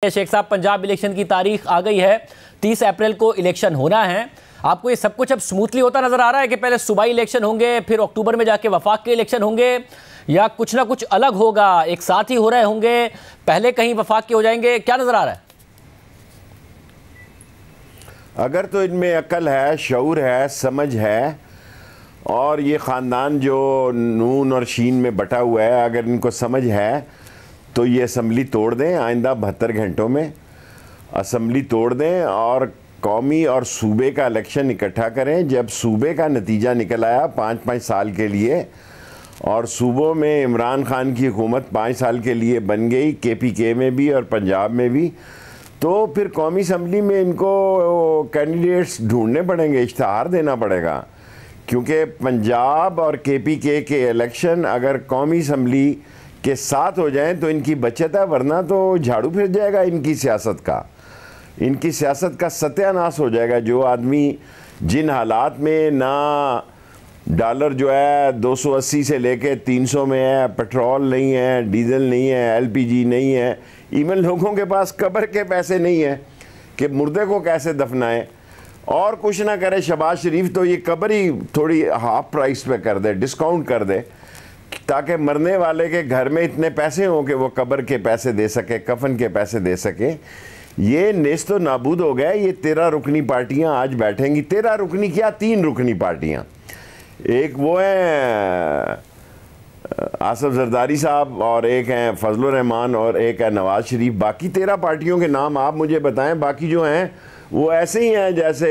शेख साहब, पंजाब इलेक्शन की तारीख आ गई है, 30 अप्रैल को इलेक्शन होना है। आपको ये सब कुछ अब स्मूथली होता नजर आ रहा है कि पहले सूबाई इलेक्शन होंगे, फिर अक्टूबर में जाके वफाक के इलेक्शन होंगे, या कुछ ना कुछ अलग होगा, एक साथ ही हो रहे होंगे, पहले कहीं वफाक के हो जाएंगे? क्या नजर आ रहा है? अगर तो इनमें अक्ल है, शऊर है, समझ है, और ये ख़ानदान जो नून और शीन में बटा हुआ है, अगर इनको समझ है तो ये असम्बली तोड़ दें। आइंदा 72 घंटों में असम्बली तोड़ दें और कौमी और सूबे का इलेक्शन इकट्ठा करें। जब सूबे का नतीजा निकल आया 5-5 साल के लिए, और सूबों में इमरान खान की हुकूमत 5 साल के लिए बन गई, KPK में भी और पंजाब में भी, तो फिर कौमी असम्बली में इनको कैंडिडेट्स ढूंढने पड़ेंगे, इश्तहार देना पड़ेगा। क्योंकि पंजाब और KPK के इलेक्शन अगर कौमी असम्बली के साथ हो जाएं तो इनकी बचत है, वरना तो झाड़ू फिर जाएगा इनकी सियासत का सत्यानाश हो जाएगा। जो आदमी जिन हालात में ना डॉलर जो है 280 से लेके 300 में है, पेट्रोल नहीं है, डीजल नहीं है, LPG नहीं है, इवन लोगों के पास कब्र के पैसे नहीं है कि मुर्दे को कैसे दफनाएं, और कुछ ना करे शहबाज शरीफ तो ये कब्र ही थोड़ी हाफ प्राइस पे कर दे, डिस्काउंट कर दे, ताकि मरने वाले के घर में इतने पैसे हों कि वो कब्र के पैसे दे सके, कफन के पैसे दे सके। ये नेस्तो नाबूद हो गया। ये 13 रुकनी पार्टियां आज बैठेंगी। 13 रुकनी क्या, 3 रुकनी पार्टियां। एक वो हैं आसिफ जरदारी साहब, और एक हैं फजलुर रहमान, और एक है नवाज शरीफ। बाकी 13 पार्टियों के नाम आप मुझे बताएं। बाकी जो हैं वो ऐसे ही हैं जैसे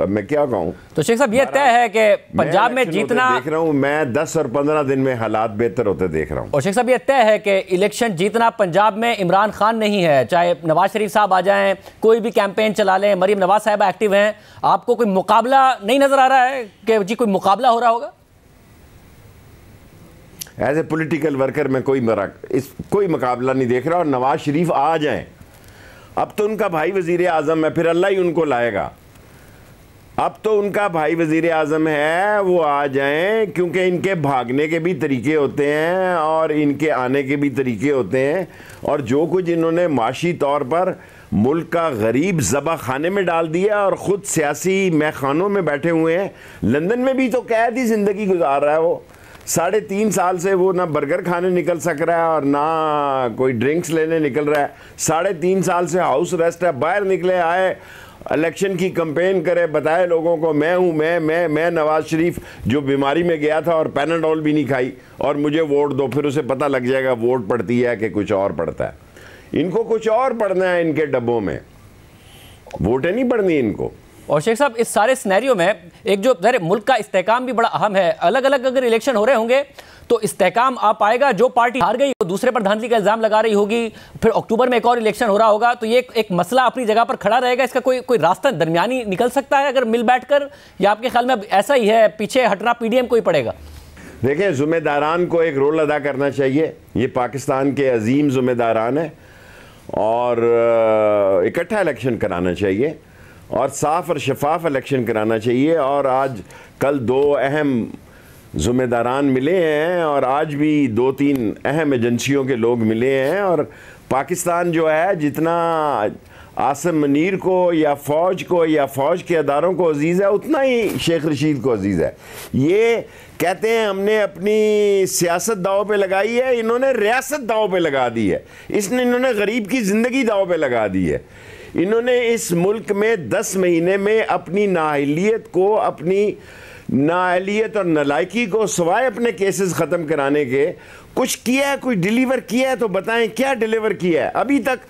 अब मैं क्या कहूँ। तो शेख साहब, ये तय है कि पंजाब में जीतना, देख रहा हूँ मैं 10 और 15 दिन में हालात बेहतर होते देख रहा हूँ। और शेख साहब, ये तय है कि इलेक्शन जीतना पंजाब में इमरान खान नहीं है, चाहे नवाज शरीफ साहब आ जाएं, कोई भी कैंपेन चला लें, मरीम नवाज साहब एक्टिव हैं, आपको कोई मुकाबला नहीं नजर आ रहा है कि जी कोई मुकाबला हो रहा होगा? एज ए पोलिटिकल वर्कर में कोई मुकाबला नहीं देख रहा। और नवाज शरीफ आ जाएं, अब तो उनका भाई वजीर आज़म है, फिर अल्लाह ही उनको लाएगा। अब तो उनका भाई वजीर आज़म है, वो आ जाएं, क्योंकि इनके भागने के भी तरीके होते हैं और इनके आने के भी तरीके होते हैं। और जो कुछ इन्होंने माशी तौर पर मुल्क का गरीब ज़बा खाने में डाल दिया और ख़ुद सियासी महखानों में बैठे हुए हैं। लंदन में भी तो कैद ही ज़िंदगी गुजार रहा है वो। 3.5 साल से वो ना बर्गर खाने निकल सक रहा है और ना कोई ड्रिंक्स लेने निकल रहा है। 3.5 साल से हाउस अरेस्ट है। बाहर निकले आए, इलेक्शन की कैंपेन करे, बताए लोगों को मैं हूँ, मैं नवाज शरीफ जो बीमारी में गया था और पैनाडोल भी नहीं खाई, और मुझे वोट दो। फिर उसे पता लग जाएगा वोट पड़ती है कि कुछ और पड़ता है। इनको कुछ और पढ़ना है, इनके डब्बों में वोटें नहीं पढ़नी इनको। और शेख साहब, इस सारे सिनेरियो में एक जो मुल्क का इस्तेहकाम भी बड़ा अहम है। अलग अलग अगर इलेक्शन हो रहे होंगे तो इस्तेहकाम आ पाएगा। जो पार्टी हार गई वो दूसरे पर धांधली का इल्जाम लगा रही होगी, फिर अक्टूबर में एक और इलेक्शन हो रहा होगा, तो ये एक मसला अपनी जगह पर खड़ा रहेगा। इसका कोई रास्ता दरमियानी निकल सकता है अगर मिल बैठकर, या आपके ख्याल में ऐसा ही है, पीछे हटना PDM को ही पड़ेगा? देखें, ज़िम्मेदारान को एक रोल अदा करना चाहिए। ये पाकिस्तान के अजीम ज़िम्मेदारान हैं, और इकट्ठा इलेक्शन कराना चाहिए और साफ और शफाफ इलेक्शन कराना चाहिए। और आज कल 2 अहम ज़िम्मेदारान मिले हैं, और आज भी 2-3 अहम एजेंसियों के लोग मिले हैं। और पाकिस्तान जो है, जितना आसिम मुनीर को या फ़ौज को या फ़ौज के अदारों को अजीज़ है, उतना ही शेख रशीद को अजीज़ है। ये कहते हैं हमने अपनी सियासत दाव पे लगाई है, इन्होंने रियासत दाव पे लगा दी है। इन्होंने गरीब की ज़िंदगी दाव पे लगा दी है। इन्होंने इस मुल्क में 10 महीने में अपनी नाअहलियत और नलायकी को, सिवाय अपने केसेस ख़त्म कराने के, कुछ किया है? कोई डिलीवर किया है तो बताएं, क्या डिलीवर किया है? अभी तक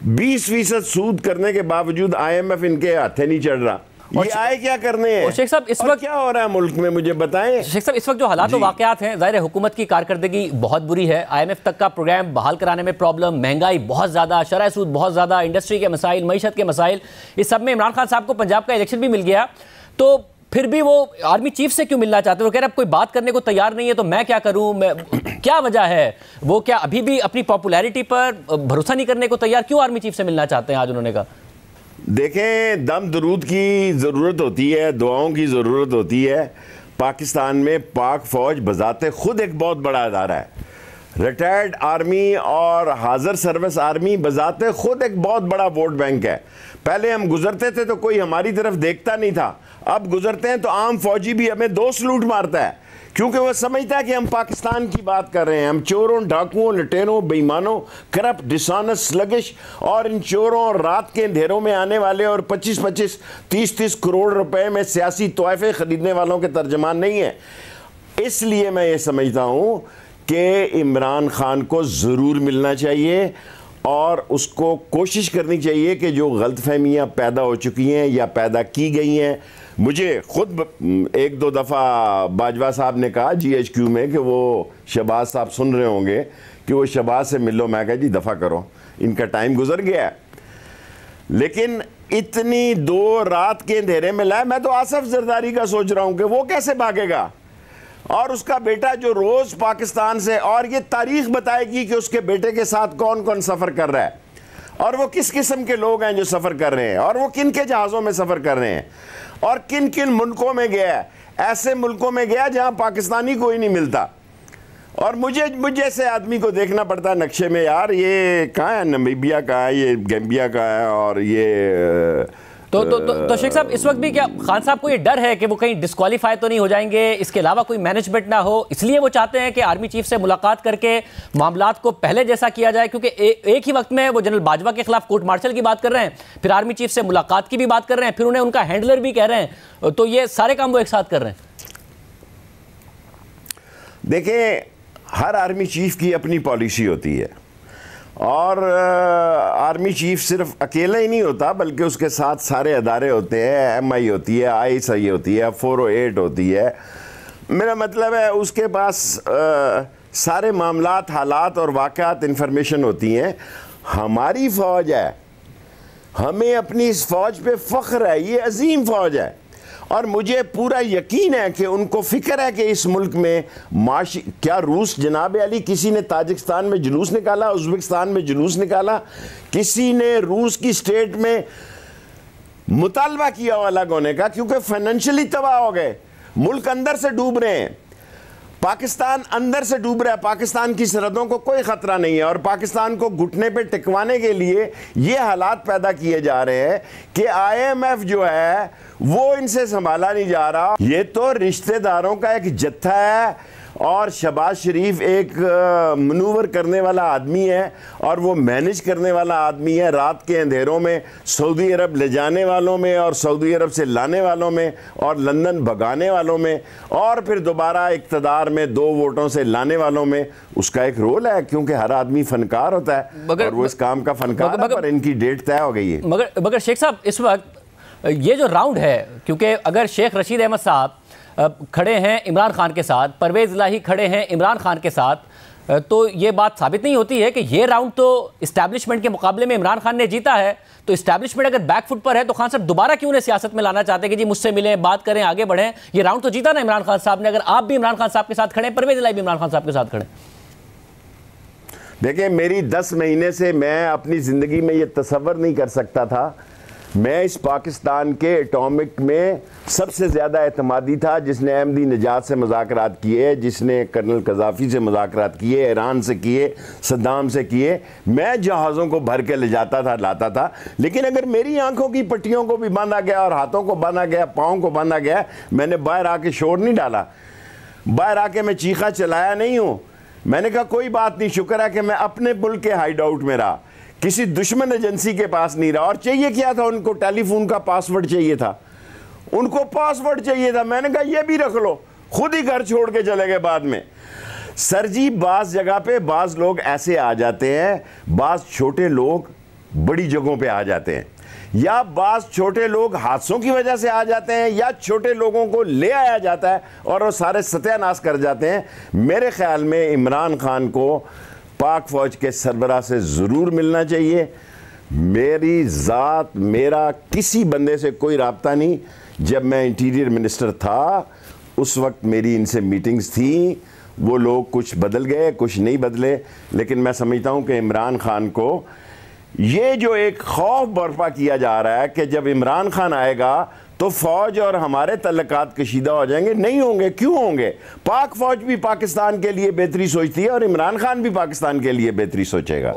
20% सूद करने के बावजूद IMF इनके हाथे नहीं चढ़ रहा। ये आए क्या करने हैं? शेख साहब, इस वक्त क्या हो रहा है मुल्क में, मुझे बताएं। शेख साहब, इस वक्त जो हालात और वाकयात हैं, ज़ाहिर है हुकूमत की कारकर्दगी बहुत बुरी है। IMF तक का प्रोग्राम बहाल कराने में प्रॉब्लम, महंगाई बहुत ज़्यादा, शरह सूद बहुत ज़्यादा, इंडस्ट्री के मसाइल, मईशत के मसाइल, इस सब में इमरान खान साहब को पंजाब का इलेक्शन भी मिल गया, तो फिर भी वो आर्मी चीफ से क्यों मिलना चाहते हैं? वो कह रहे हैं कोई बात करने को तैयार नहीं है, तो मैं क्या करूं? क्या वजह है? वो क्या अभी भी अपनी पॉपुलैरिटी पर भरोसा नहीं करने को तैयार? क्यों आर्मी चीफ से मिलना चाहते हैं आज उन्होंने कहा? देखें, दम दरूद की ज़रूरत होती है, दुआओं की ज़रूरत होती है। पाकिस्तान में पाक फ़ौज बज़ाते खुद एक बहुत बड़ा अदारा है। रिटायर्ड आर्मी और हाजिर सर्विस आर्मी बजाते खुद एक बहुत बड़ा वोट बैंक है। पहले हम गुजरते थे तो कोई हमारी तरफ देखता नहीं था, अब गुजरते हैं तो आम फौजी भी हमें 2 सलूट मारता है, क्योंकि वो समझता है कि हम पाकिस्तान की बात कर रहे हैं। हम चोरों, डाकुओं, लुटेरों, बेईमानों, करप्ट, डिसऑनेस्ट, स्लगिश और इन चोरों और रात के अंधेरों में आने वाले और 25-25, 30-30 करोड़ रुपए में सियासी तोहफे खरीदने वालों के तर्जमान नहीं है। इसलिए मैं ये समझता हूँ कि इमरान खान को ज़रूर मिलना चाहिए और उसको कोशिश करनी चाहिए कि जो गलतफहमियाँ पैदा हो चुकी हैं या पैदा की गई हैं, मुझे खुद 1-2 दफ़ा बाजवा साहब ने कहा GHQ में कि वो शहबाज साहब सुन रहे होंगे कि वो शहबाज से मिलो। मैं कहा जी दफ़ा करो, इनका टाइम गुजर गया है। लेकिन इतनी 2 रात के अंधेरे में लाए, मैं तो आसफ जरदारी का सोच रहा हूँ कि वो कैसे भागेगा, और उसका बेटा जो रोज पाकिस्तान से, और ये तारीख बताएगी कि उसके बेटे के साथ कौन कौन सफर कर रहा है और वो किस किस्म के लोग हैं जो सफर कर रहे हैं और वो किन के जहाज़ों में सफर कर रहे हैं और किन किन मुल्कों में गया है। ऐसे मुल्कों में गया जहां पाकिस्तानी कोई नहीं मिलता, और मुझे जैसे आदमी को देखना पड़ता है नक्शे में, यार ये कहाँ है, नमीबिया कहाँ है, ये गैम्बिया कहाँ है, और ये तो शेख साहब, इस वक्त भी क्या खान साहब को ये डर है कि वो कहीं डिस्क्वालीफाई तो नहीं हो जाएंगे, इसके अलावा कोई मैनेजमेंट ना हो, इसलिए वो चाहते हैं कि आर्मी चीफ से मुलाकात करके मामलात को पहले जैसा किया जाए? क्योंकि एक ही वक्त में वो जनरल बाजवा के खिलाफ कोर्ट मार्शल की बात कर रहे हैं, फिर आर्मी चीफ से मुलाकात की भी बात कर रहे हैं, फिर उन्हें उनका हैंडलर भी कह रहे हैं, तो ये सारे काम वो एक साथ कर रहे हैं। देखें, हर आर्मी चीफ की अपनी पॉलिसी होती है, और आर्मी चीफ सिर्फ अकेला ही नहीं होता बल्कि उसके साथ सारे अदारे होते हैं। MI होती है, ISI होती है, 408 होती है। मेरा मतलब है उसके पास सारे मामलात, हालात और वाक़यात इंफॉर्मेशन होती हैं। हमारी फ़ौज है, हमें अपनी इस फ़ौज पे फ़ख्र है, ये अजीम फ़ौज है, और मुझे पूरा यकीन है कि उनको फ़िक्र है कि इस मुल्क में माशी, क्या रूस, जनाब अली, किसी ने ताजिकिस्तान में जुलूस निकाला, उज़्बेकिस्तान में जुलूस निकाला, किसी ने रूस की स्टेट में मुतालबा किया अलग होने का, क्योंकि फाइनेंशियली तबाह हो गए, मुल्क अंदर से डूब रहे हैं, पाकिस्तान अंदर से डूब रहा है, पाकिस्तान की सरहदों को कोई ख़तरा नहीं है, और पाकिस्तान को घुटने पे टिकवाने के लिए ये हालात पैदा किए जा रहे हैं कि IMF जो है वो इनसे संभाला नहीं जा रहा। ये तो रिश्तेदारों का एक जत्था है, और शहबाज शरीफ एक मनूवर करने वाला आदमी है, और वो मैनेज करने वाला आदमी है। रात के अंधेरों में सऊदी अरब ले जाने वालों में, और सऊदी अरब से लाने वालों में, और लंदन भगाने वालों में, और फिर दोबारा इक़्तिदार में 2 वोटों से लाने वालों में उसका एक रोल है, क्योंकि हर आदमी फनकार होता है और वो इस काम का फनकार है, पर इनकी डेट तय हो गई है। मगर शेख साहब, इस वक्त ये जो राउंड है, क्योंकि अगर शेख रशीद अहमद साहब खड़े हैं इमरान खान के साथ, परवेज़ इलाही खड़े हैं इमरान खान के साथ, तो ये बात साबित नहीं होती है कि ये राउंड तो इस्टेब्लिशमेंट के मुकाबले में इमरान खान ने जीता है। तो इस्टेब्लिशमेंट अगर बैकफुट पर है तो खान साहब दोबारा क्यों उन्हें सियासत में लाना चाहते हैं कि जी मुझसे मिलें, बात करें, आगे बढ़ें? ये राउंड तो जीता ना इमरान खान साहब ने। अगर आप भी इमरान खान साहब के साथ खड़े, परवेज़ इलाही भी इमरान खान साहब के साथ खड़े। देखिए, मेरी 10 महीने से मैं अपनी ज़िंदगी में ये तसव्वुर नहीं कर सकता था। मैं इस पाकिस्तान के एटॉमिक में सबसे ज़्यादा एतमादी था, जिसने अहमदी निजात से मुज़ाकरात किए, जिसने कर्नल कज़ाफ़ी से मुज़ाकरात किए, ईरान से किए, सद्दाम से किए। मैं जहाज़ों को भर के ले जाता था, लाता था। लेकिन अगर मेरी आंखों की पट्टियों को भी बांधा गया और हाथों को बांधा गया, पाँव को बांधा गया, मैंने बाहर आके शोर नहीं डाला, बाहर आके मैं चीखा चलाया नहीं हूँ। मैंने कहा कोई बात नहीं, शुक्र है कि मैं अपने मुल्क के हाइड आउट में रहा, किसी दुश्मन एजेंसी के पास नहीं रहा। और चाहिए क्या था उनको? टेलीफोन का पासवर्ड चाहिए था, उनको पासवर्ड चाहिए था। मैंने कहा ये भी रख लो, खुद ही घर छोड़ के चले गए बाद में। सर जी, बाज़ जगह पे बाज़ लोग ऐसे आ जाते हैं, बाज़ छोटे लोग बड़ी जगहों पे आ जाते हैं, या बाज़ छोटे लोग हादसों की वजह से आ जाते हैं, या छोटे लोगों को ले आया जाता है और वो सारे सत्यानाश कर जाते हैं। मेरे ख्याल में इमरान खान को पाक फ़ौज के सरबराह से ज़रूर मिलना चाहिए। मेरी ज़ात, मेरा किसी बंदे से कोई राब्ता नहीं। जब मैं इंटीरियर मिनिस्टर था उस वक्त मेरी इनसे मीटिंग्स थी, वो लोग कुछ बदल गए, कुछ नहीं बदले, लेकिन मैं समझता हूँ कि इमरान खान को ये जो एक खौफ बर्पा किया जा रहा है कि जब इमरान खान आएगा तो फौज और हमारे तल्लकात कशीदा हो जाएंगे, नहीं होंगे। क्यों होंगे? पाक फौज भी पाकिस्तान के लिए बेहतरी सोचती है और इमरान खान भी पाकिस्तान के लिए बेहतरी सोचेगा।